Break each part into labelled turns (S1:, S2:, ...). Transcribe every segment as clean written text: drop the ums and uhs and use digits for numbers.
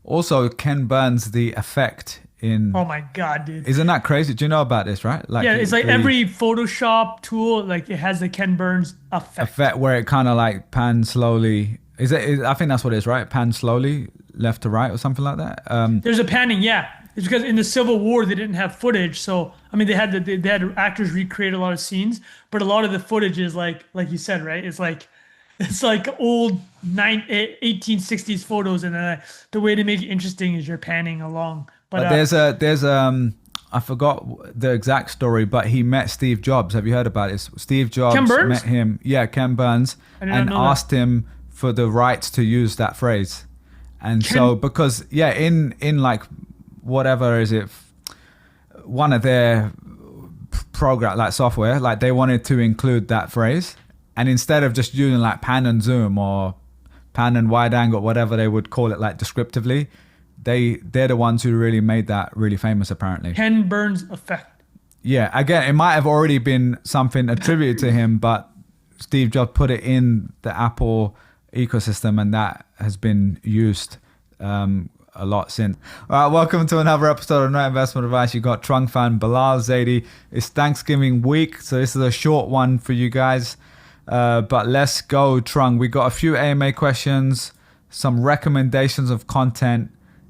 S1: Also, Ken Burns, the effect in.
S2: Oh my God, dude.
S1: Isn't that crazy? Do you know about this, right? Like
S2: Yeah, it's like
S1: the
S2: every Photoshop tool, like it has the Ken Burns effect.
S1: effect where it kind of like pans slowly. I think that's what it is, right? Pan slowly left to right or something like that.
S2: There's a panning, yeah. It's because in the Civil War they didn't have footage, so I mean they had actors recreate a lot of scenes, but a lot of the footage is like you said, right? It's like old 1860s photos, and the way to make it interesting is you're panning along. But
S1: But there's I forgot the exact story, but he met Steve Jobs. Have you heard about this? Steve
S2: Ken
S1: Jobs
S2: Burns?
S1: met him, yeah, Ken Burns,
S2: I did not
S1: and
S2: know that.
S1: asked him for the rights to use that phrase. And so
S2: Ken,
S1: because yeah, in like whatever is it, one of their program like software, like they wanted to include that phrase, and instead of just using like pan and zoom or pan and wide angle, whatever they would call it, like descriptively, they're the ones who really made that really famous apparently.
S2: Ken Burns effect.
S1: Yeah, again, it might have already been something attributed to him, but Steve Jobs put it in the Apple ecosystem, and that has been used a lot since. All right, welcome to another episode of No Investment Advice. You got Trung Phan, Bilal Zaidi. It's Thanksgiving week, so this is a short one for you guys. But let's go, Trung. We got a few AMA questions, some recommendations of content,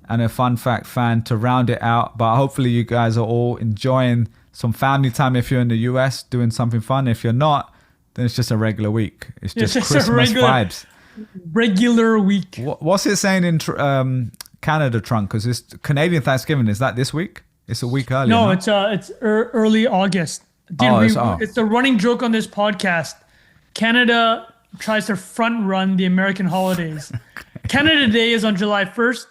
S1: and a fun fact fan to round it out. But hopefully you guys are all enjoying some family time if you're in the US, doing something fun. If you're not, then it's just a regular week. It's just
S2: It's
S1: Christmas
S2: a
S1: vibes.
S2: regular week.
S1: What's it saying in Canada, Trunk? Because it's Canadian Thanksgiving. Is that this week? It's a week earlier.
S2: No,
S1: No?
S2: it's early August. Dude,
S1: Oh,
S2: it's the running joke on this podcast. Canada tries to front run the American holidays. Canada Day is on July 1st.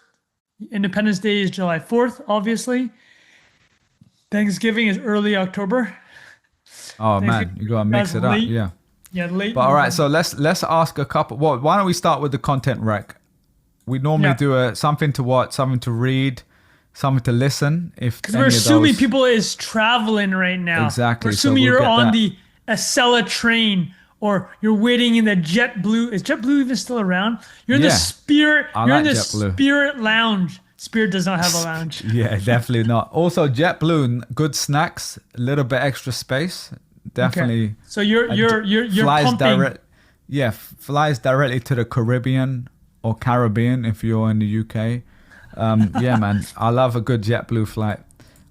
S2: Independence Day is July 4th, obviously. Thanksgiving is early October.
S1: Oh man, you gotta mix
S2: That's
S1: it up.
S2: late.
S1: Yeah.
S2: Yeah, late.
S1: But all right,
S2: November.
S1: so let's ask a couple. Well, why don't we start with the content rec? We normally
S2: Yeah.
S1: do something to watch, something to read, something to listen. If
S2: Because
S1: any
S2: we're
S1: of
S2: assuming
S1: those,
S2: people is traveling right now.
S1: Exactly,
S2: We're
S1: so
S2: assuming
S1: we'll
S2: you're
S1: get
S2: on
S1: that.
S2: the Acela train, or you're waiting in the JetBlue. Is JetBlue even still around? You're in the
S1: Yeah.
S2: Spirit.
S1: I
S2: You're in
S1: like
S2: the
S1: JetBlue.
S2: Spirit Lounge. Spirit does not have a lounge.
S1: yeah, definitely not. Also, JetBlue, good snacks, a little bit extra space, definitely.
S2: Okay. So you're
S1: Flies
S2: pumping.
S1: direct. Yeah, flies directly to the Caribbean or Caribbean if you're in the UK. Yeah, man, I love a good JetBlue flight.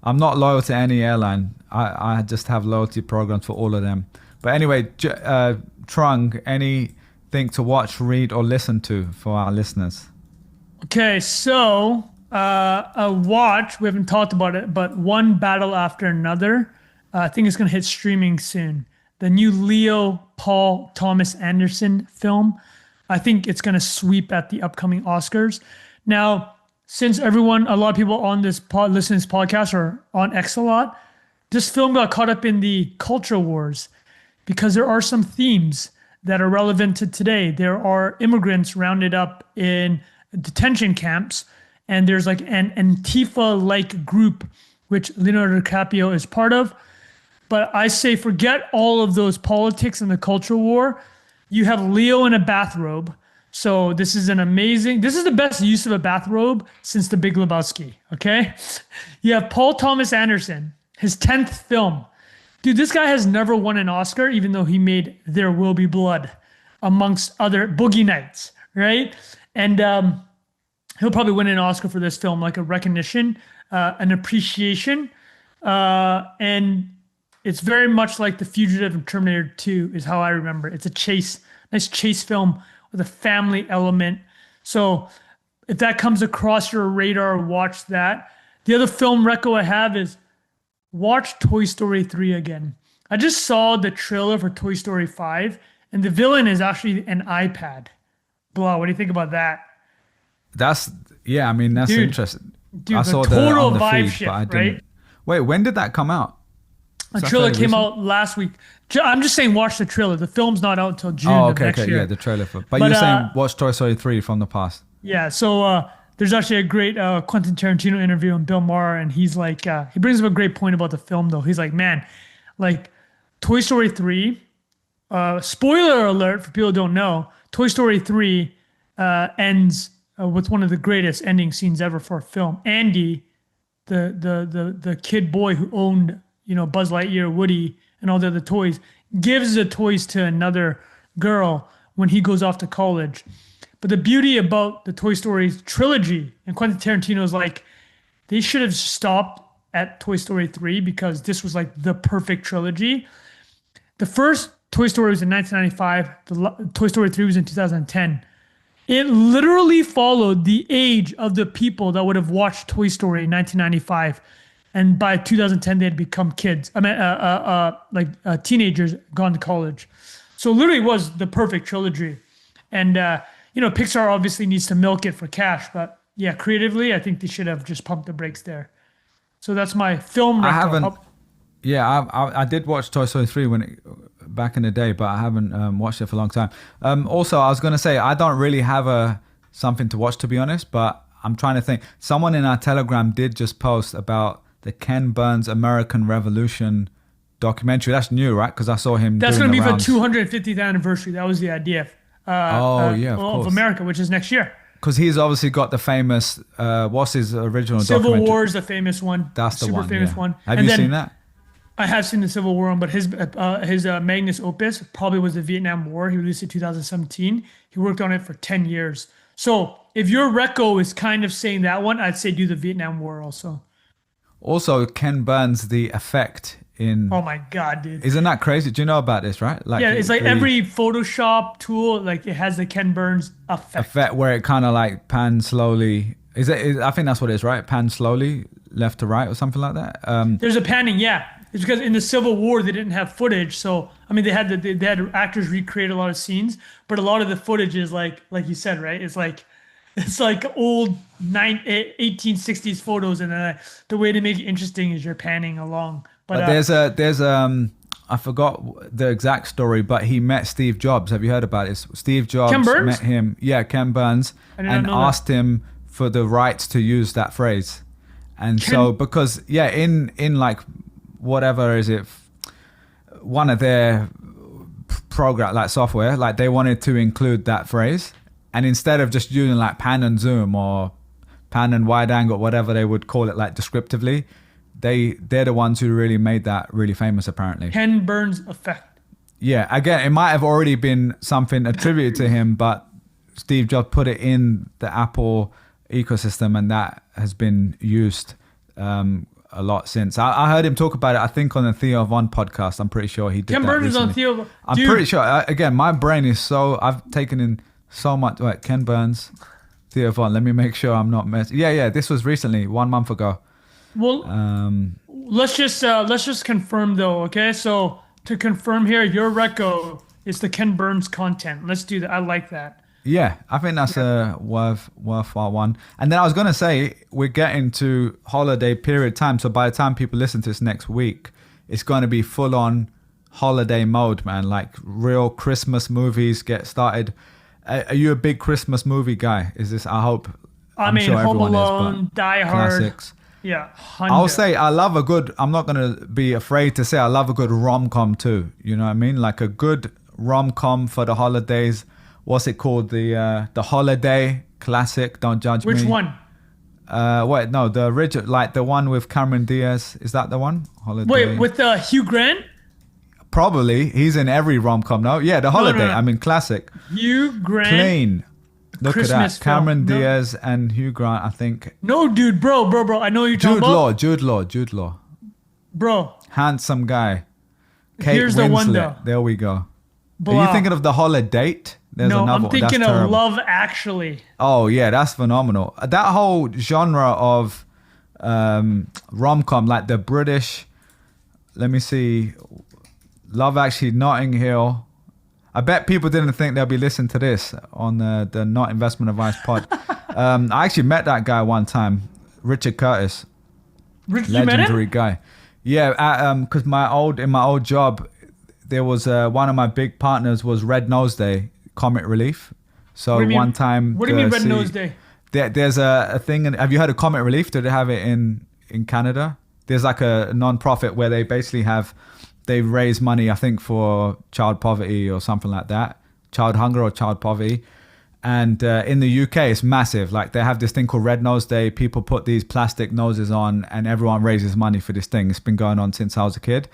S1: I'm not loyal to any airline. I just have loyalty programs for all of them. But anyway, Trung, anything to watch, read, or listen to for our listeners?
S2: Okay, so a watch. We haven't talked about it, but One Battle After Another. I think it's gonna hit streaming soon. The new Leo Paul Thomas Anderson film. I think it's gonna sweep at the upcoming Oscars. Now, since a lot of people on this listen to this podcast are on X a lot, this film got caught up in the culture wars because there are some themes that are relevant to today. There are immigrants rounded up in detention camps, and there's like an Antifa-like group, which Leonardo DiCaprio is part of. But I say forget all of those politics and the culture war. You have Leo in a bathrobe. So this is the best use of a bathrobe since The Big Lebowski, okay? You have Paul Thomas Anderson, his 10th film. Dude, this guy has never won an Oscar, even though he made There Will Be Blood, amongst other Boogie Nights, right? And he'll probably win an Oscar for this film, like a recognition, an appreciation. And it's very much like The Fugitive and Terminator 2 is how I remember it. It's a nice chase film with a family element. So if that comes across your radar, watch that. The other film reco I have is watch Toy Story 3 again. I just saw the trailer for Toy Story 5, and the villain is actually an iPad. Blah, what do you think about that?
S1: That's that's
S2: Dude,
S1: interesting.
S2: Dude,
S1: I
S2: the
S1: saw
S2: total
S1: on the
S2: vibe
S1: feed,
S2: shift,
S1: but I didn't.
S2: right?
S1: Wait, when did that come out?
S2: A
S1: Is that
S2: trailer
S1: fairly
S2: came
S1: recent?
S2: out last week. I'm just saying watch the trailer. The film's not out until June
S1: Oh,
S2: of
S1: okay,
S2: next
S1: okay,
S2: year.
S1: yeah, the trailer for. But
S2: But,
S1: you're saying watch Toy Story 3 from the past.
S2: Yeah, so there's actually a great Quentin Tarantino interview on Bill Maher, and he's like, he brings up a great point about the film, though. He's like, man, like Toy Story 3, spoiler alert for people who don't know, Toy Story 3 ends with one of the greatest ending scenes ever for a film. Andy, the kid boy who owned, Buzz Lightyear, Woody, and all the other toys, gives the toys to another girl when he goes off to college. But the beauty about the Toy Story trilogy, and Quentin Tarantino's like, they should have stopped at Toy Story 3 because this was like the perfect trilogy. The first Toy Story was in 1995. The Toy Story 3 was in 2010. It literally followed the age of the people that would have watched Toy Story in 1995. And by 2010, they had become kids. Teenagers gone to college. So literally was the perfect trilogy. And, Pixar obviously needs to milk it for cash. But yeah, creatively, I think they should have just pumped the brakes there. So that's my film record.
S1: I haven't. Yeah, I did watch Toy Story 3 back in the day, but I haven't watched it for a long time. Also, I was going to say, I don't really have something to watch, to be honest, but I'm trying to think. Someone in our Telegram did just post about the Ken Burns American Revolution documentary. That's new, right? Because I saw him.
S2: That's going to be
S1: rounds.
S2: for 250th anniversary. That was the idea. Of America, which is next year.
S1: Because he's obviously got the famous, what's his original
S2: Civil
S1: documentary?
S2: War is the famous one.
S1: That's the
S2: super
S1: one.
S2: famous one.
S1: Have you seen that?
S2: I have seen the Civil War one, but his magnus opus probably was the Vietnam War. He released it in 2017. He worked on it for 10 years. So if your reco is kind of saying that one, I'd say do the Vietnam War also.
S1: Also, Ken Burns, The Effect in...
S2: Oh my God, dude.
S1: Isn't that crazy? Do you know about this, right?
S2: Yeah, it's like every Photoshop tool, like it has the Ken Burns effect.
S1: Where it kind of like pans slowly. I think that's what it is, right? Pan slowly, left to right or something like that.
S2: There's a panning, yeah. It's because in the Civil War they didn't have footage, so I mean they had actors recreate a lot of scenes, but a lot of the footage is like you said, right? It's like old 1860s photos, and the way to make it interesting is you're panning along. But
S1: there's I forgot the exact story, but he met Steve Jobs. Have you heard about this? Steve Jobs
S2: Ken Burns?
S1: met him. Yeah, Ken Burns, and asked him for the rights to use that phrase. And so because in like whatever is it, one of their program like software, like they wanted to include that phrase, and instead of just using like pan and zoom or pan and wide angle, whatever they would call it, like descriptively, they're the ones who really made that really famous, apparently.
S2: Ken Burns effect.
S1: Yeah, again, it might have already been something attributed to him, but Steve Jobs put it in the Apple ecosystem, and that has been used a lot since. I heard him talk about it, I think, on the Theo Von podcast. I'm pretty sure he did.
S2: Ken
S1: that
S2: Burns
S1: recently.
S2: is on Theo.
S1: I'm pretty sure. Again, my brain is I've taken in so much. Wait, Ken Burns, Theo Von. Let me make sure I'm not messing. Yeah. This was recently, 1 month ago.
S2: Well, let's just confirm though. Okay, so to confirm here, your reco is the Ken Burns content. Let's do that. I like that.
S1: Yeah, I think that's a worthwhile one. And then I was going to say, we're getting to holiday period time. So by the time people listen to this next week, it's going to be full on holiday mode, man. Like real Christmas movies get started. Are you a big Christmas movie guy? Is this, I hope.
S2: I mean,
S1: sure
S2: Home
S1: everyone
S2: Alone,
S1: is,
S2: Die Hard.
S1: Classics.
S2: Yeah. 100.
S1: I'll say I love a good, I'm not going to be afraid to say I love a good rom-com too. You know what I mean? Like a good rom-com for the holidays. What's it called? The Holiday classic. Don't judge me.
S2: Which one?
S1: Wait, no, the original, like the one with Cameron Diaz. Is that the one? Holiday.
S2: Wait, with Hugh Grant?
S1: Probably. He's in every rom-com, no? Yeah, The Holiday.
S2: No.
S1: I mean, classic.
S2: Hugh Grant.
S1: Clean. Look
S2: Christmas
S1: at that. Cameron
S2: film.
S1: Diaz and Hugh Grant, I think.
S2: No, dude, bro. I know you're talking about.
S1: Jude Law.
S2: Bro.
S1: Handsome guy. Kate
S2: Here's
S1: Winslet.
S2: the one, though.
S1: There we go.
S2: Blah.
S1: Are you thinking of The Holiday? There's
S2: No,
S1: another
S2: I'm
S1: one.
S2: thinking
S1: That's
S2: of
S1: terrible.
S2: Love Actually.
S1: Oh yeah, that's phenomenal. That whole genre of rom-com, like the British. Let me see, Love Actually, Notting Hill. I bet people didn't think they'll be listening to this on the Not Investment Advice pod. I actually met that guy one time, Richard Curtis, legendary guy. Yeah, because in my old job, there was one of my big partners was Red Nose Day Comic Relief. So one time,
S2: what do you mean Red Nose Day?
S1: There's a thing. Have you heard of Comic Relief? Do they have it in Canada? There's like a non-profit where they basically they raise money, I think, for child poverty or something like that, child hunger or child poverty. And in the UK, it's massive. Like they have this thing called Red Nose Day. People put these plastic noses on and everyone raises money for this thing. It's been going on since I was a kid.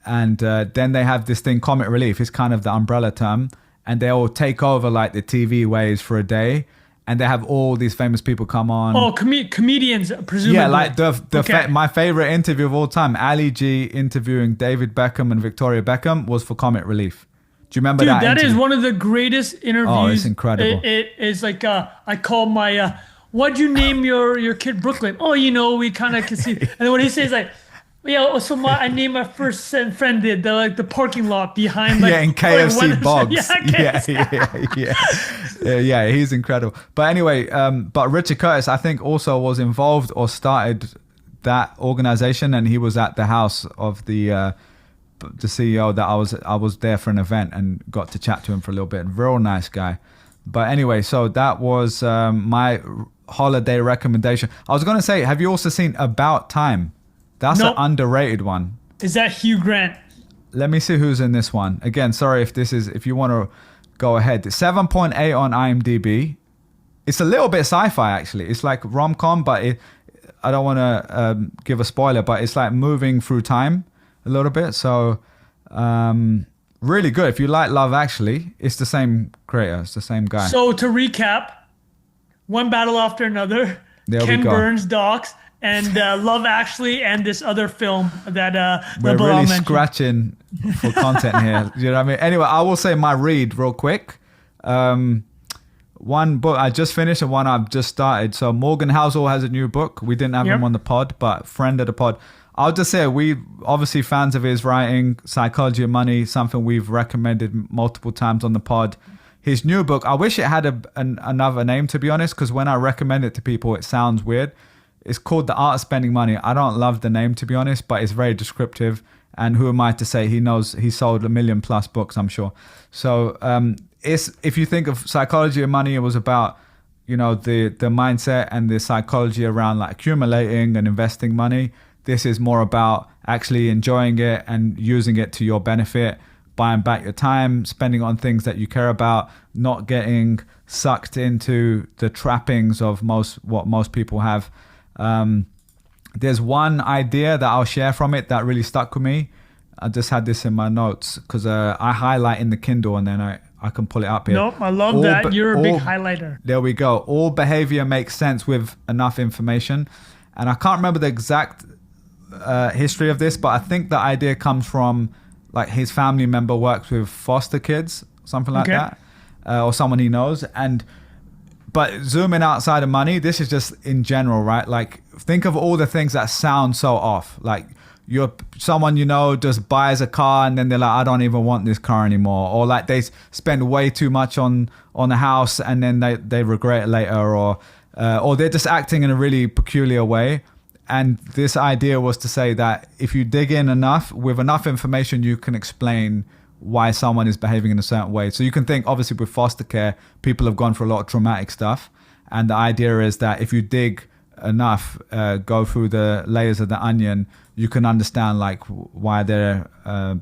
S1: And then they have this thing, Comic Relief. It's kind of the umbrella term. And they all take over like the TV waves for a day. And they have all these famous people come on.
S2: Oh, comedians, presumably.
S1: Yeah, like my favorite interview of all time, Ali G interviewing David Beckham and Victoria Beckham, was for Comic Relief. Do you remember that? Dude,
S2: that is one of the greatest interviews.
S1: Oh, it's incredible.
S2: It's like I call my what'd you name your kid Brooklyn? Oh, we kind of can see. And then what he says like, yeah, so I named my first friend the parking lot behind like
S1: in KFC Boggs. Yeah, he's incredible. But anyway, but Richard Curtis I think also was involved or started that organization, and he was at the house of the CEO that I was there for an event and got to chat to him for a little bit. Real nice guy. But anyway, so that was my holiday recommendation. I was going to say, have you also seen About Time? That's an underrated one.
S2: Is that Hugh Grant?
S1: Let me see who's in this one. Again, sorry if you want to go ahead. 7.8 on IMDb. It's a little bit sci-fi actually. It's like rom-com, but I don't want to give a spoiler, but it's like moving through time a little bit. So really good. If you like Love Actually, it's the same creator. It's the same guy.
S2: So to recap, One Battle After Another, Ken Burns docs, and Love Actually, and this other film that
S1: we're
S2: Bilal
S1: really
S2: mentioned.
S1: Scratching for content here. You know what I mean? Anyway, I will say my read real quick. One book I just finished and one I've just started. So Morgan Housel has a new book. We didn't have him on the pod, but friend of the pod. I'll just say we obviously fans of his writing, Psychology of Money, something we've recommended multiple times on the pod. His new book, I wish it had another name, to be honest, because when I recommend it to people, it sounds weird. It's called The Art of Spending Money. I don't love the name, to be honest, but it's very descriptive. And who am I to say he sold 1 million+ books, I'm sure. So if you think of Psychology of Money, it was about, the mindset and the psychology around like accumulating and investing money. This is more about actually enjoying it and using it to your benefit, buying back your time, spending on things that you care about, not getting sucked into the trappings of what most people have. There's one idea that I'll share from it that really stuck with me. I just had this in my notes because I highlight in the Kindle and then I can pull it up here.
S2: Nope, I love that. You're a big highlighter.
S1: There we go. All behavior makes sense with enough information. And I can't remember the exact history of this, but I think the idea comes from like his family member works with foster kids, something like that, or someone he knows. But zooming outside of money, this is just in general, right? Like think of all the things that sound so off. Like someone just buys a car and then they're like, I don't even want this car anymore. Or like they spend way too much on a house and then they regret it later, or they're just acting in a really peculiar way. And this idea was to say that if you dig in enough, with enough information, you can explain why someone is behaving in a certain way. So you can think, obviously, with foster care, people have gone through a lot of traumatic stuff. And the idea is that if you dig enough, go through the layers of the onion, you can understand like why they're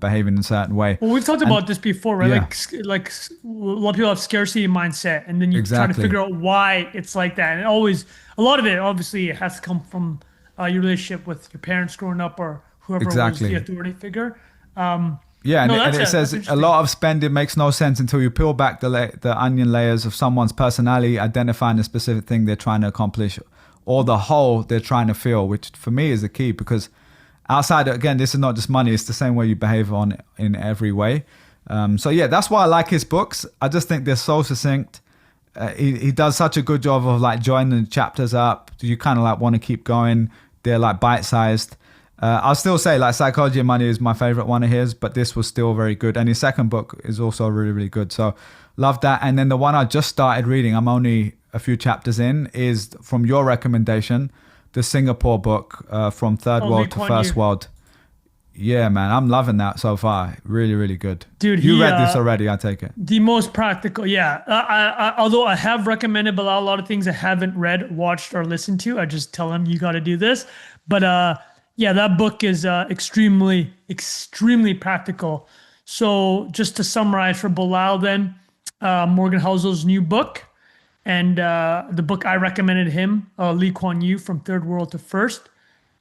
S1: behaving in a certain way.
S2: Well, we've talked about this before, right? Yeah. Like a lot of people have scarcity mindset, and then you try to figure out why it's like that. And a lot of it obviously has to come from your relationship with your parents growing up or whoever was the authority figure.
S1: It says a lot of spending makes no sense until you peel back the onion layers of someone's personality, identifying a specific thing they're trying to accomplish or the whole they're trying to feel, which for me is the key, because outside, again, this is not just money. It's the same way you behave in every way. That's why I like his books. I just think they're so succinct. He does such a good job of like joining the chapters up. You kind of like want to keep going. They're like bite-sized. I'll still say like Psychology of Money is my favorite one of his, but this was still very good. And his second book is also really, really good. So love that. And then the one I just started reading, I'm only a few chapters in, is from your recommendation, the Singapore book, From Third World to First World. Yeah, man, I'm loving that so far. Really, really good. Dude, you read this already, I take it.
S2: The most practical, yeah. Although I have recommended Bilal a lot of things I haven't read, watched, or listened to. I just tell him, you got to do this. But that book is extremely, extremely practical. So just to summarize for Bilal then, Morgan Housel's new book, and the book I recommended him, Lee Kuan Yew, From Third World to First.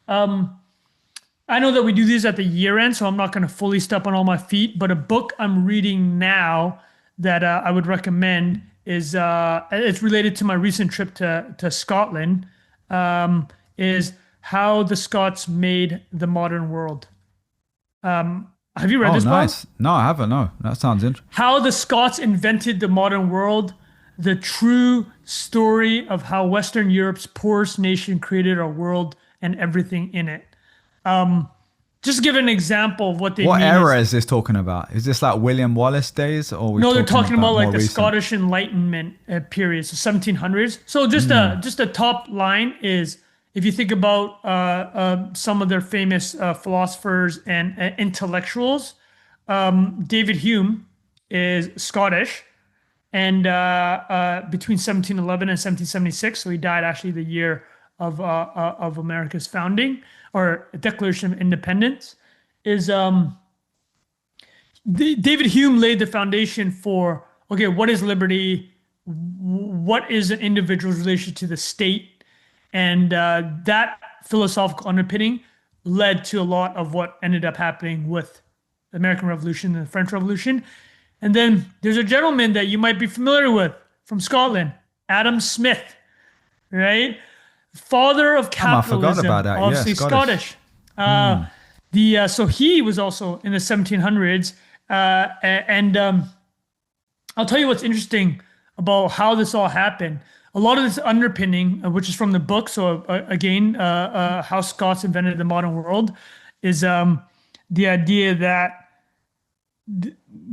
S2: I know that we do these at the year end, so I'm not going to fully step on all my feet, but a book I'm reading now that I would recommend is, it's related to my recent trip to Scotland, is How the Scots Made the Modern World. Have you read this book? Oh, nice.
S1: No, I haven't. No, that sounds interesting.
S2: How the Scots Invented the Modern World, the true story of how Western Europe's poorest nation created our world and everything in it. Just give an example of what they mean.
S1: What era is this talking about? Is this like William Wallace days, or
S2: no? They're talking about like the recent Scottish Enlightenment period, so 1700s. So just a top line is, if you think about some of their famous philosophers and intellectuals, David Hume is Scottish, and between 1711 and 1776, so he died actually the year of America's founding, or Declaration of Independence, is David Hume laid the foundation for, okay, what is liberty? What is an individual's relationship to the state? And that philosophical underpinning led to a lot of what ended up happening with the American Revolution and the French Revolution. And then there's a gentleman that you might be familiar with from Scotland, Adam Smith, right? Father of capitalism.
S1: I forgot about that.
S2: Obviously Scottish. So he was also in the 1700s. And I'll tell you what's interesting about how this all happened. A lot of this underpinning, which is from the book, so again, How Scots Invented the Modern World, is the idea that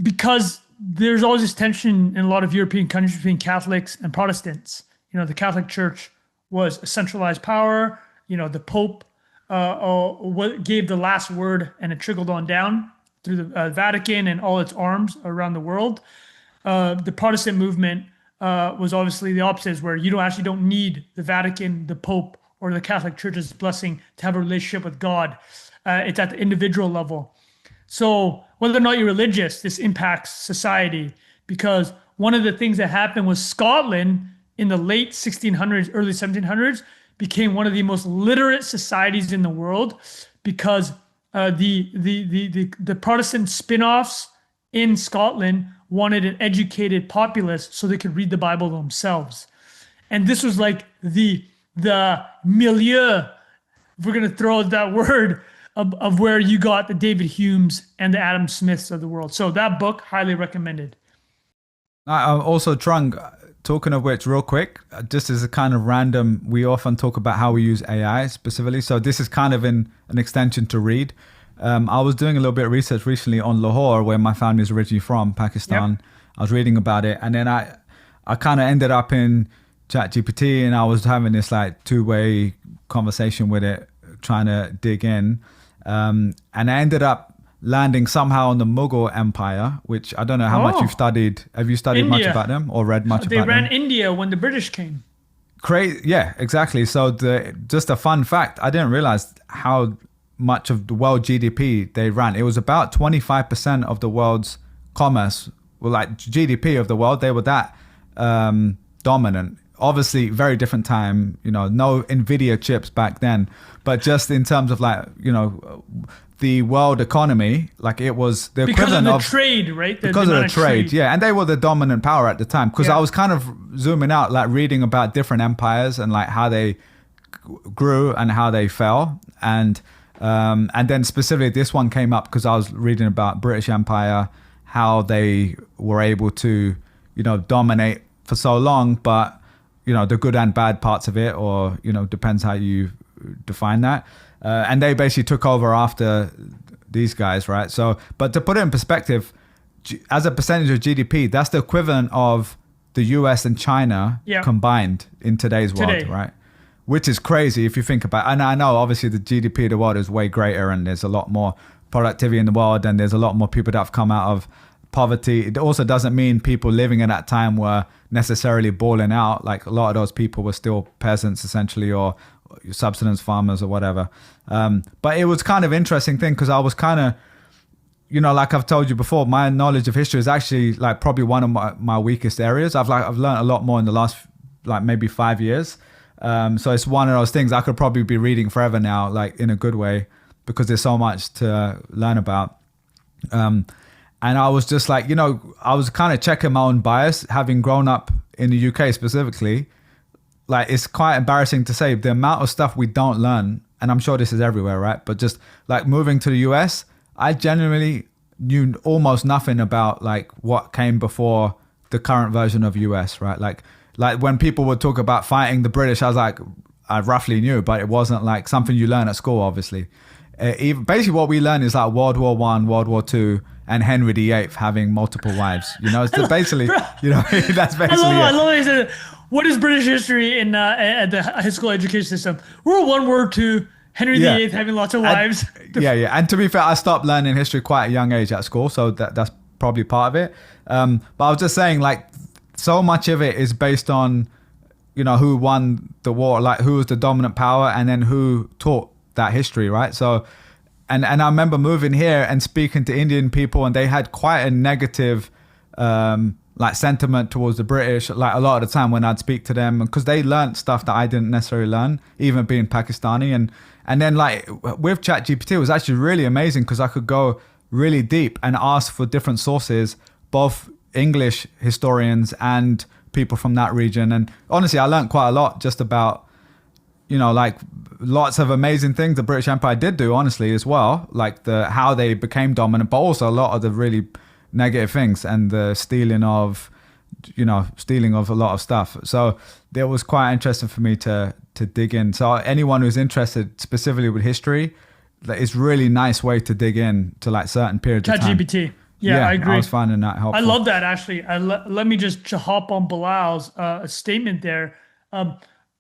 S2: because there's always this tension in a lot of European countries between Catholics and Protestants. You know, the Catholic Church was a centralized power. You know, the Pope gave the last word, and it trickled on down through the Vatican and all its arms around the world. The Protestant movement was obviously the opposite, where you don't need the Vatican, the Pope, or the Catholic Church's blessing to have a relationship with God. It's at the individual level. So whether or not you're religious, this impacts society, because one of the things that happened was Scotland in the late 1600s, early 1700s, became one of the most literate societies in the world, because the Protestant spin-offs in Scotland wanted an educated populace so they could read the Bible themselves. And this was like the milieu, if we're going to throw out that word, of where you got the David Humes and the Adam Smiths of the world. So that book, highly recommended.
S1: Also, Trung, talking of which, real quick, just as a kind of random, we often talk about how we use AI specifically. So this is kind of an extension to read. I was doing a little bit of research recently on Lahore, where my family is originally from, Pakistan. Yep. I was reading about it, and then I kind of ended up in ChatGPT, and I was having this like two-way conversation with it, trying to dig in. And I ended up landing somehow on the Mughal Empire, which I don't know how much you've studied. Have you studied much about them or read much about them?
S2: They ran India when the British came.
S1: Yeah, exactly. So just a fun fact, I didn't realize how much of the world GDP they ran. It was about 25% of the world's commerce, well, like GDP of the world. They were that dominant. Obviously, very different time, no NVIDIA chips back then, but just in terms of the world economy, like it was the equivalent of
S2: trade, right?
S1: Because of the trade, yeah. And they were the dominant power at the time, because I was kind of zooming out, like reading about different empires and like how they grew and how they fell. And then specifically this one came up because I was reading about British Empire, how they were able to, dominate for so long, but the good and bad parts of it, or, depends how you define that. And they basically took over after these guys, right? So, but to put it in perspective, as a percentage of GDP, that's the equivalent of the US and China combined in today's world, right? Which is crazy if you think about it. And I know obviously the GDP of the world is way greater, and there's a lot more productivity in the world, and there's a lot more people that have come out of poverty. It also doesn't mean people living in that time were necessarily balling out. Like a lot of those people were still peasants essentially, or subsistence farmers or whatever. But it was kind of interesting thing, because I was kind of, like I've told you before, my knowledge of history is actually like probably one of my weakest areas. I've learned a lot more in the last like maybe 5 years. So it's one of those things I could probably be reading forever now, like in a good way, because there's so much to learn about. And I was just like, I was kind of checking my own bias, having grown up in the UK specifically. Like, it's quite embarrassing to say the amount of stuff we don't learn, and I'm sure this is everywhere, right? But just like moving to the US, I genuinely knew almost nothing about like what came before the current version of US, right? Like when people would talk about fighting the British, I was like, I roughly knew, but it wasn't like something you learn at school, obviously. Basically what we learn is like World War I, World War II, and Henry VIII having multiple wives. It's basically, that's basically
S2: I love it. He said, what is British history in at the high school education system? World War I, World War II, Henry VIII having lots of wives.
S1: Yeah. And to be fair, I stopped learning history quite a young age at school, so that's probably part of it. But I was just saying, like, so much of it is based on, who won the war, like who was the dominant power, and then who taught that history, right? So, and I remember moving here and speaking to Indian people, and they had quite a negative, like sentiment towards the British, like a lot of the time when I'd speak to them, because they learned stuff that I didn't necessarily learn, even being Pakistani. And then like with ChatGPT, it was actually really amazing because I could go really deep and ask for different sources, both English historians and people from that region. And honestly, I learned quite a lot just about, like lots of amazing things the British Empire did do, honestly, as well, like how they became dominant, but also a lot of the really negative things and the stealing of a lot of stuff. So it was quite interesting for me to dig in. So anyone who's interested specifically with history, it's really nice way to dig in to like certain periods of time.
S2: ChatGPT. Yeah, I agree.
S1: I was finding that helpful.
S2: I love that, actually. Let me just hop on Bilal's statement there.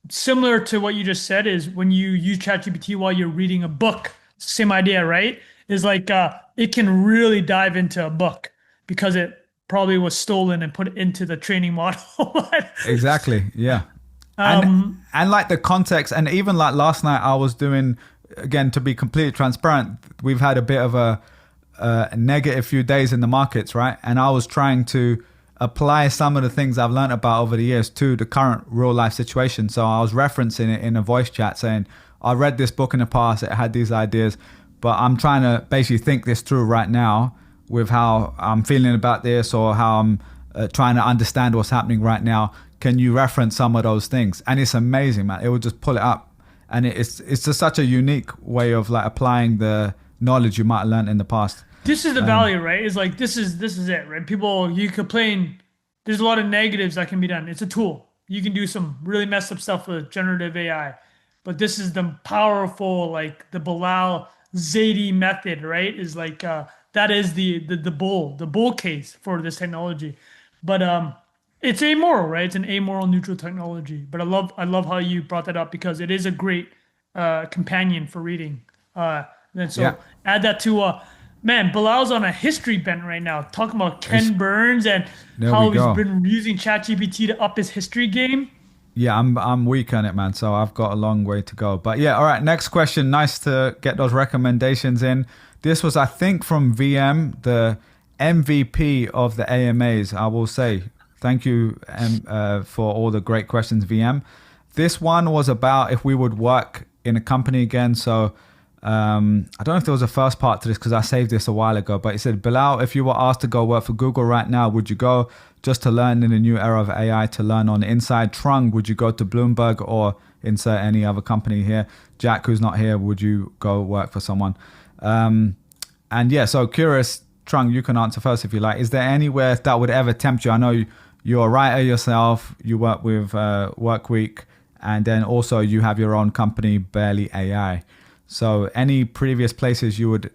S2: Similar to what you just said is when you use ChatGPT while you're reading a book, same idea, right? Is like it can really dive into a book because it probably was stolen and put into the training model.
S1: Exactly, yeah. And like the context, and even like last night I was doing, again, to be completely transparent, we've had a bit of a negative few days in the markets, right? And I was trying to apply some of the things I've learned about over the years to the current real life situation. So I was referencing it in a voice chat saying, I read this book in the past, it had these ideas, but I'm trying to basically think this through right now with how I'm feeling about this, or how I'm trying to understand what's happening right now. Can you reference some of those things? And it's amazing, man. It will just pull it up. And it's just such a unique way of like applying the knowledge you might have learned in the past.
S2: This is the value, right? It's like, this is it, right? People, you complain, there's a lot of negatives that can be done. It's a tool. You can do some really messed up stuff with generative AI, but this is the powerful, like the Bilal Zaidi method, right? Is like, that is the bull case for this technology. But it's amoral, right? It's an amoral neutral technology. But I love how you brought that up because it is a great companion for reading. And so add that to man, Bilal's on a history bent right now, talking about Ken Burns and how he's been using ChatGPT to up his history game.
S1: Yeah, I'm weak on it, man. So I've got a long way to go. But yeah, all right. Next question. Nice to get those recommendations in. This was, I think, from VM, the MVP of the AMAs. I will say thank you for all the great questions, VM. This one was about if we would work in a company again. So I don't know if there was a first part to this because I saved this a while ago, but it said, Bilal, if you were asked to go work for Google right now, would you go just to learn in the new era of AI to learn on the inside? Trung, would you go to Bloomberg or insert any other company here? Jack, who's not here, would you go work for someone? And yeah, so curious, Trung, you can answer first if you like. Is there anywhere that would ever tempt you? I know you're a writer yourself, you work with Workweek, and then also you have your own company, Barely AI. So any previous places you would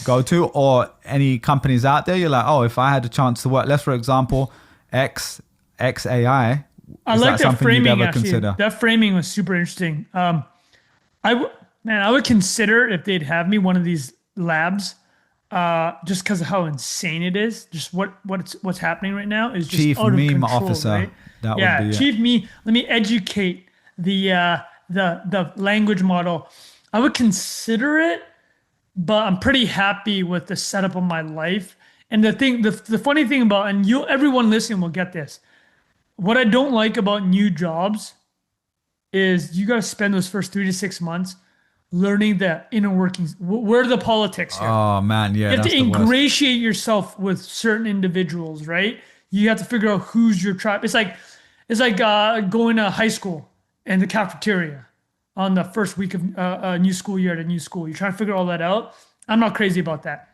S1: go to, or any companies out there you're like, oh, if I had a chance to work, let's for example, XAI.
S2: I like that framing, actually. Consider? That framing was super interesting. I would consider if they'd have me one of these labs, just because of how insane it is. Just what's happening right now is just
S1: Chief
S2: out of
S1: Meme
S2: control,
S1: Officer.
S2: Right?
S1: That would be
S2: Chief Meme. Let me educate the language model. I would consider it, but I'm pretty happy with the setup of my life. And the funny thing about, and everyone listening will get this. what I don't like about new jobs is you got to spend those first 3 to 6 months learning the inner workings. Where are the politics here?
S1: Oh man, yeah,
S2: You have
S1: that's
S2: to
S1: the worst.
S2: ingratiate yourself with certain individuals, right? You have to figure out who's your tribe. It's like going to high school and the cafeteria on the first week of a new school year at a new school. You're trying to figure all that out. I'm not crazy about that.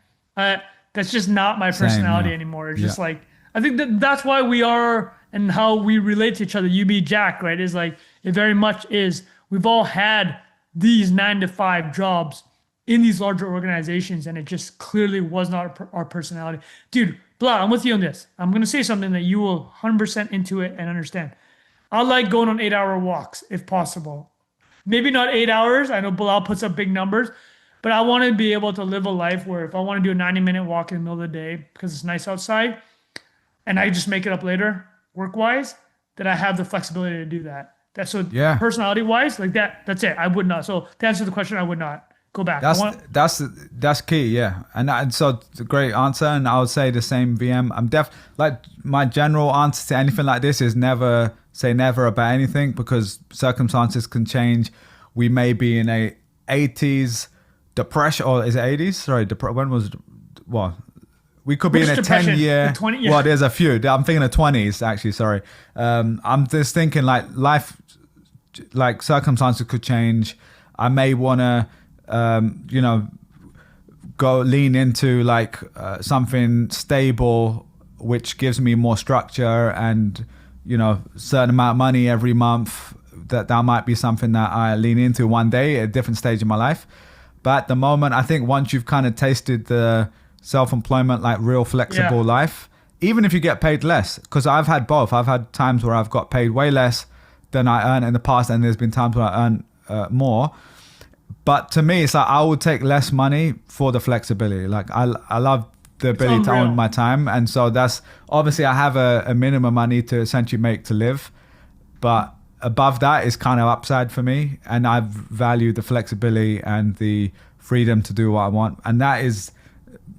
S2: That's just not my personality
S1: yeah.
S2: anymore. It's
S1: Yeah.
S2: just like I think that's why we are and how we relate to each other. You be Jack, right? Is like it very much is. We've all had these 9 to 5 jobs in these larger organizations, and it just clearly was not our personality. Dude, Bilal, I'm with you on this. I'm going to say something that you will 100% into it and understand. I like going on 8-hour walks if possible. Maybe not 8 hours. I know Bilal puts up big numbers, but I want to be able to live a life where if I want to do a 90-minute walk in the middle of the day because it's nice outside and I just make it up later work-wise, that I have the flexibility to do that. That's so
S1: Yeah.
S2: personality-wise, like that's it. I would not. So to answer the question, I would not go back.
S1: That's key, yeah. And so it's a great answer, and I would say the same. VM. I'm like my general answer to anything like this is never say never about anything because circumstances can change. We may be in a 80s depression, or is it 80s? Sorry, when was we could be
S2: Which
S1: in a
S2: depression?
S1: 10-year.
S2: The 20
S1: Well, there's a few. I'm thinking of 20s actually. Sorry, I'm just thinking like life, like circumstances could change. I may want to go lean into like something stable which gives me more structure and certain amount of money every month. That might be something that I lean into one day at a different stage in my life. But at the moment, I think once you've kind of tasted the self-employment, like real flexible life, even if you get paid less, because I've had both. I've had times where I've got paid way less than I earn in the past, and there's been times where I earn more. But to me, it's like I would take less money for the flexibility. Like I love the ability to own my time. And so that's obviously I have a minimum I need to essentially make to live. But above that is kind of upside for me. And I value the flexibility and the freedom to do what I want. And that is,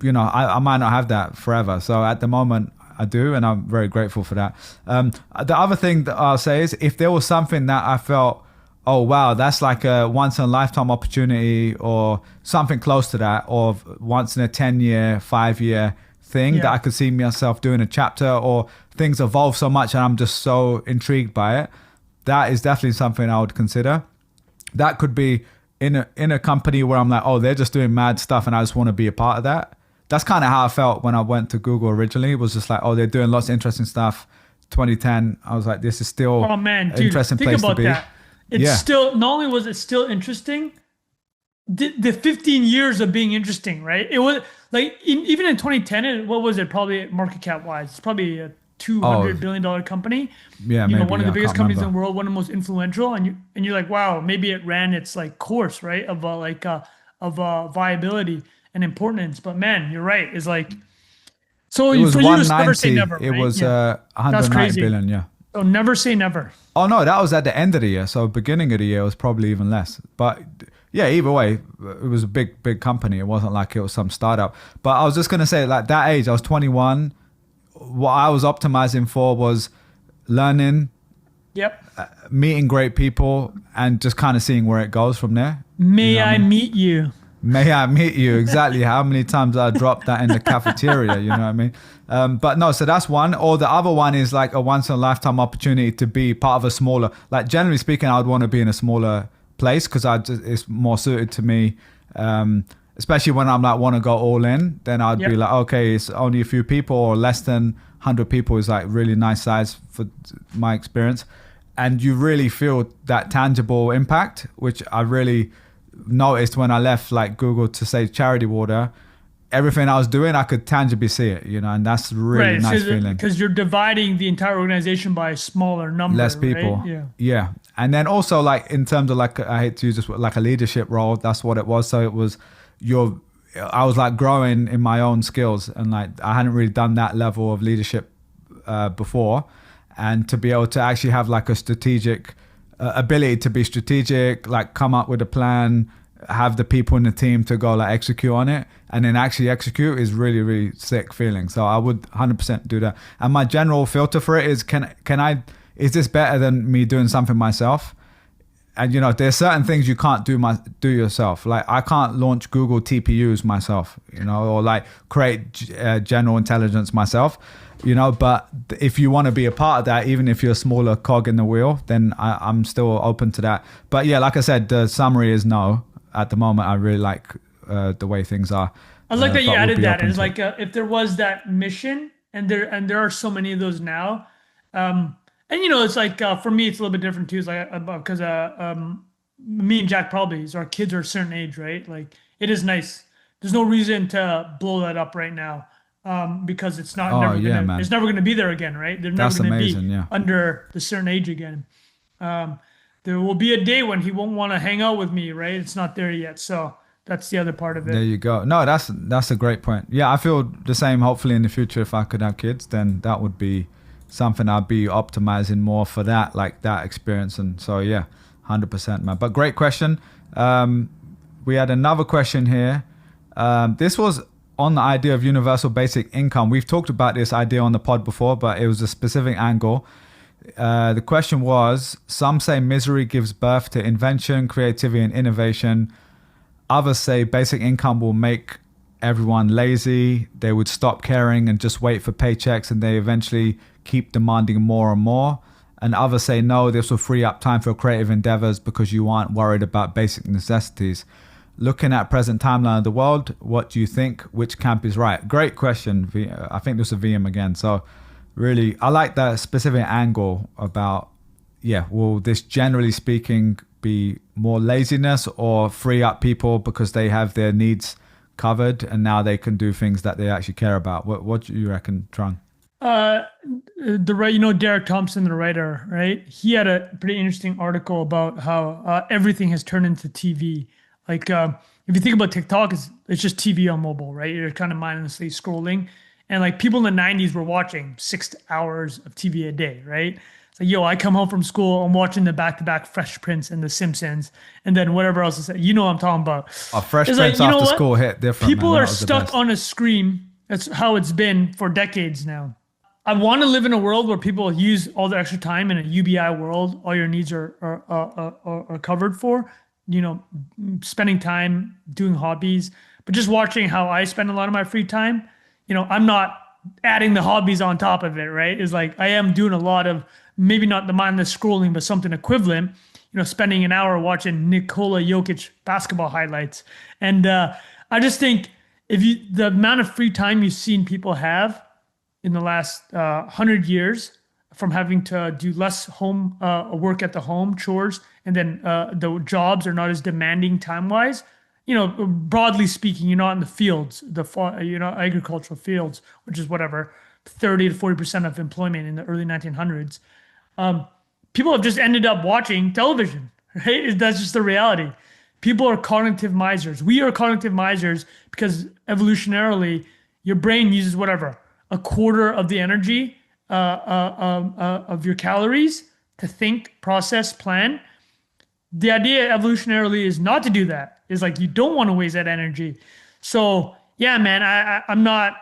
S1: I might not have that forever. So at the moment I do, and I'm very grateful for that. The other thing that I'll say is if there was something that I felt, oh wow, that's like a once in a lifetime opportunity or something close to that, or once in a 10-year, 5-year thing that I could see myself doing a chapter, or things evolve so much and I'm just so intrigued by it, that is definitely something I would consider. That could be in a company where I'm like, oh, they're just doing mad stuff and I just want to be a part of that. That's kind of how I felt when I went to Google originally. It was just like, oh, they're doing lots of interesting stuff. 2010, I was like, this is still an interesting place to be.
S2: That. It's still, not only was it still interesting, the 15 years of being interesting, right? It was like, even in 2010, what was it? Probably market cap wise, it's probably a $200 billion company.
S1: Yeah, maybe,
S2: one of the biggest companies in the world, one of the most influential. And you're like, wow, maybe it ran its like course, right? Of viability and importance. But man, you're right. It's like, so
S1: it was
S2: for you to never say
S1: 190.
S2: never,
S1: It
S2: right?
S1: was
S2: That's
S1: 190
S2: crazy.
S1: billion. Yeah.
S2: So never say never.
S1: Oh no, that was at the end of the year. So beginning of the year was probably even less. But yeah, either way, it was a big company. It wasn't like it was some startup. But I was just gonna say, like that age, I was 21. What I was optimizing for was learning, meeting great people, and just kind of seeing where it goes from there.
S2: May I meet you?
S1: May I meet you? Exactly. How many times I dropped that in the cafeteria, you know what I mean? But no, so that's one. Or the other one is like a once in a lifetime opportunity to be part of a smaller, like generally speaking, I would want to be in a smaller place because it's more suited to me. Especially when I'm like, want to go all in, then I'd be like, okay, it's only a few people or less than 100 people is like really nice size for my experience. And you really feel that tangible impact, which I really noticed when I left like Google to say charity water. Everything I was doing, I could tangibly see it, and that's a really nice feeling.
S2: Because you're dividing the entire organization by a smaller number,
S1: less people,
S2: right?
S1: Yeah. And then also like in terms of like, I hate to use this, like a leadership role, that's what it was. So it was I was like growing in my own skills, and like I hadn't really done that level of leadership before, and to be able to actually have like a strategic ability to be strategic, like come up with a plan, have the people in the team to go like execute on it and then actually execute is really, really sick feeling. So I would 100% do that. And my general filter for it is, is this better than me doing something myself? And there's certain things you can't do yourself. Like I can't launch Google TPUs myself, or like create general intelligence myself, but if you want to be a part of that, even if you're a smaller cog in the wheel, then I'm still open to that. But yeah, like I said, the summary is no. At the moment, I really like the way things are.
S2: I like that you added that. It's like if there was that mission, and there are so many of those now. And it's like for me, it's a little bit different too. It's like because me and Jack probably, our kids are a certain age, right? Like it is nice. There's no reason to blow that up right now, because it's not. It's never gonna be there again, right? They're never gonna be under the certain age again. There will be a day when he won't want to hang out with me, right? It's not there yet, so that's the other part of it.
S1: There you go. No, that's a great point. Yeah, I feel the same. Hopefully, in the future, if I could have kids, then that would be something I'd be optimizing more for that, like that experience. And so, yeah, 100%, man. But great question. We had another question here. This was on the idea of universal basic income. We've talked about this idea on the pod before, but it was a specific angle. The question was, some say misery gives birth to invention, creativity, and innovation. Others say basic income will make everyone lazy. They would stop caring and just wait for paychecks, and they eventually keep demanding more and more. And others say no, this will free up time for creative endeavors because you aren't worried about basic necessities. Looking at present timeline of the world, what do you think? Which camp is right? Great question. I think this is a VM again. So really, I like that specific angle about, will this generally speaking be more laziness or free up people because they have their needs covered and now they can do things that they actually care about? What do you reckon, Trung?
S2: Derek Thompson, the writer, right? He had a pretty interesting article about how everything has turned into TV. Like if you think about TikTok, it's just TV on mobile, right? You're kind of mindlessly scrolling, and like people in the 90s were watching 6 hours of TV a day, right? It's like, I come home from school, I'm watching the back-to-back Fresh Prince and The Simpsons, and then whatever else is. What I'm talking about.
S1: Fresh Prince after school hit different.
S2: People are stuck on a screen. That's how it's been for decades now. I want to live in a world where people use all their extra time in a UBI world. All your needs are covered for. Spending time doing hobbies, but just watching how I spend a lot of my free time. I'm not adding the hobbies on top of it, right? It's like I am doing a lot of, maybe not the mindless scrolling, but something equivalent. Spending an hour watching Nikola Jokic basketball highlights, and I just think the amount of free time you've seen people have in the last 100 years, from having to do less home work at the home, chores, and then the jobs are not as demanding time-wise. Broadly speaking, you're not in the fields, agricultural fields, which is 30 to 40% of employment in the early 1900s. People have just ended up watching television, right? That's just the reality. People are cognitive misers. We are cognitive misers because evolutionarily, your brain uses a quarter of the energy of your calories to think, process, plan. The idea evolutionarily is not to do that. It's like you don't want to waste that energy. So yeah, man, I'm not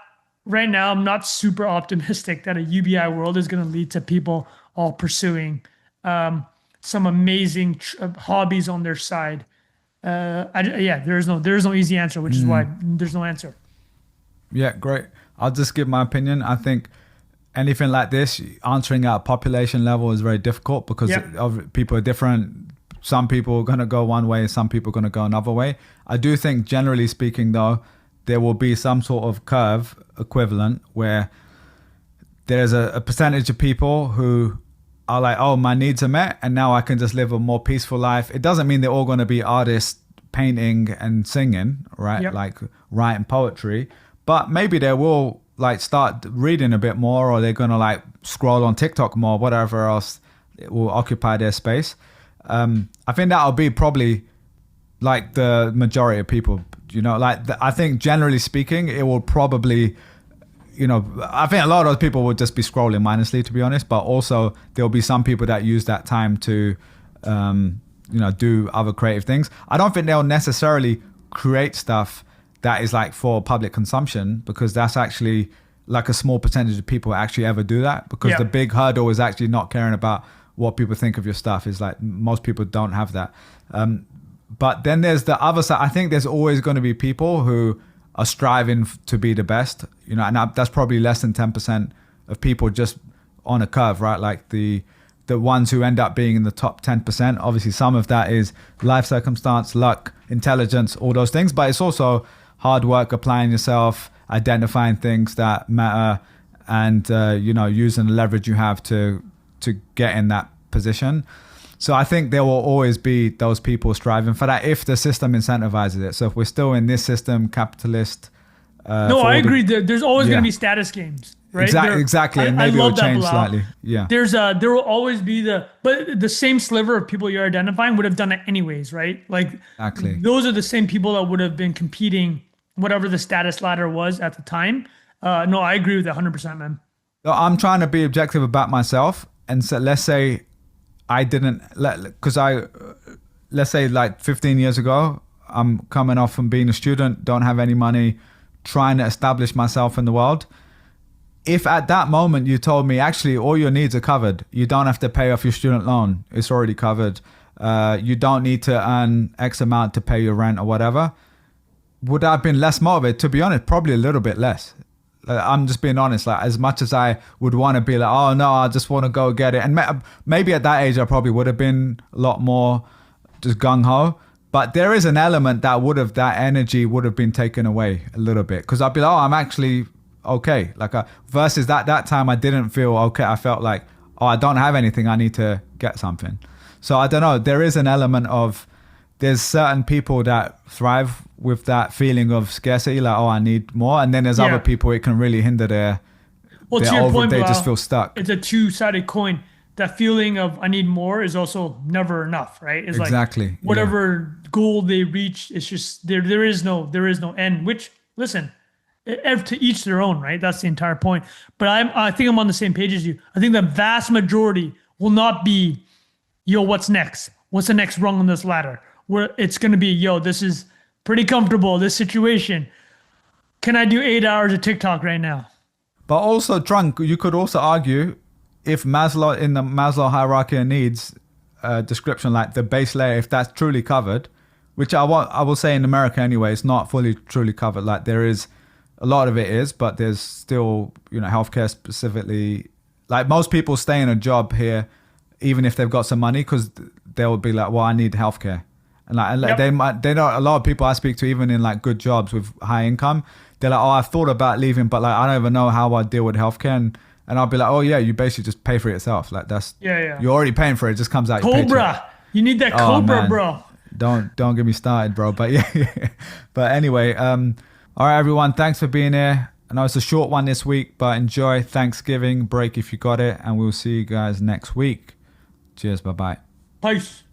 S2: right now. I'm not super optimistic that a UBI world is going to lead to people all pursuing some amazing hobbies on their side. There is no easy answer, which is why there's no answer.
S1: Yeah, great. I'll just give my opinion. I think anything like this, answering at a population level is very difficult because people are different. Some people are going to go one way, some people are going to go another way. I do think, generally speaking, though, there will be some sort of curve equivalent where there's a percentage of people who are like, oh, my needs are met and now I can just live a more peaceful life. It doesn't mean they're all going to be artists painting and singing, right?
S2: Yep.
S1: Like writing poetry. But maybe they will start reading a bit more, or they're going to scroll on TikTok more, whatever else will occupy their space. I think that'll be probably the majority of people, I think generally speaking, it will probably, I think a lot of those people will just be scrolling mindlessly, to be honest, but also there'll be some people that use that time to, do other creative things. I don't think they'll necessarily create stuff that is like for public consumption, because that's actually like a small percentage of people actually ever do that, because the big hurdle is actually not caring about what people think of your stuff. Is like most people don't have that. But then there's the other side. I think there's always going to be people who are striving to be the best, and that's probably less than 10% of people just on a curve, right? Like the ones who end up being in the top 10%. Obviously, some of that is life circumstance, luck, intelligence, all those things. But it's also hard work, applying yourself, identifying things that matter, and using the leverage you have to get in that position. So I think there will always be those people striving for that if the system incentivizes it. So if we're still in this system, capitalist.
S2: No, I agree. There's always going to be status games, right?
S1: Exactly. And maybe it'll change slightly. Yeah.
S2: There will always be but the same sliver of people you're identifying would have done it anyways, right? Like
S1: exactly.
S2: Those are the same people that would have been competing, whatever the status ladder was at the time. No, I agree with that 100%, man.
S1: So I'm trying to be objective about myself. And so let's say I didn't, let's say like 15 years ago, I'm coming off from being a student, don't have any money, trying to establish myself in the world. If at that moment you told me, actually, all your needs are covered, you don't have to pay off your student loan, it's already covered, you don't need to earn X amount to pay your rent or whatever, would I have been less motivated? To be honest, probably a little bit less. I'm just being honest. Like, as much as I would want to be like, oh no, I just want to go get it. And maybe at that age, I probably would have been a lot more just gung ho. But there is an element that energy would have been taken away a little bit. Cause I'd be like, oh, I'm actually okay. Like versus that time I didn't feel okay. I felt like, oh, I don't have anything. I need to get something. So I don't know. There is an element of, there's certain people that thrive with that feeling of scarcity, like, oh, I need more. And then there's other people, it can really hinder their
S2: to your point,
S1: they just feel stuck.
S2: It's a two-sided coin. That feeling of I need more is also never enough, right? It's
S1: exactly.
S2: Like whatever goal they reach, it's just there is no end, which, listen, to each their own, right? That's the entire point. But I think I'm on the same page as you. I think the vast majority will not be, yo, what's next? What's the next rung on this ladder? Where it's going to be, yo, this is pretty comfortable, this situation. Can I do 8 hours of TikTok right now?
S1: But also, Trunk, you could also argue, if Maslow, in the Maslow hierarchy of needs description, like the base layer, if that's truly covered, which I will say in America anyway, it's not fully truly covered. Like there is, a lot of it is, but there's still, healthcare specifically. Like most people stay in a job here, even if they've got some money, because they'll be like, well, I need healthcare. And they don't, a lot of people I speak to, even in like good jobs with high income, they're like, oh, I've thought about leaving, but like I don't even know how I deal with healthcare. And I'll be like, oh yeah, you basically just pay for it yourself. Like that's, you're already paying for it. It just comes out.
S2: Cobra, you need that Cobra, bro.
S1: Don't get me started, bro. But yeah. But anyway, all right, everyone. Thanks for being here. I know it's a short one this week, but enjoy Thanksgiving break if you got it. And we'll see you guys next week. Cheers. Bye-bye.
S2: Peace.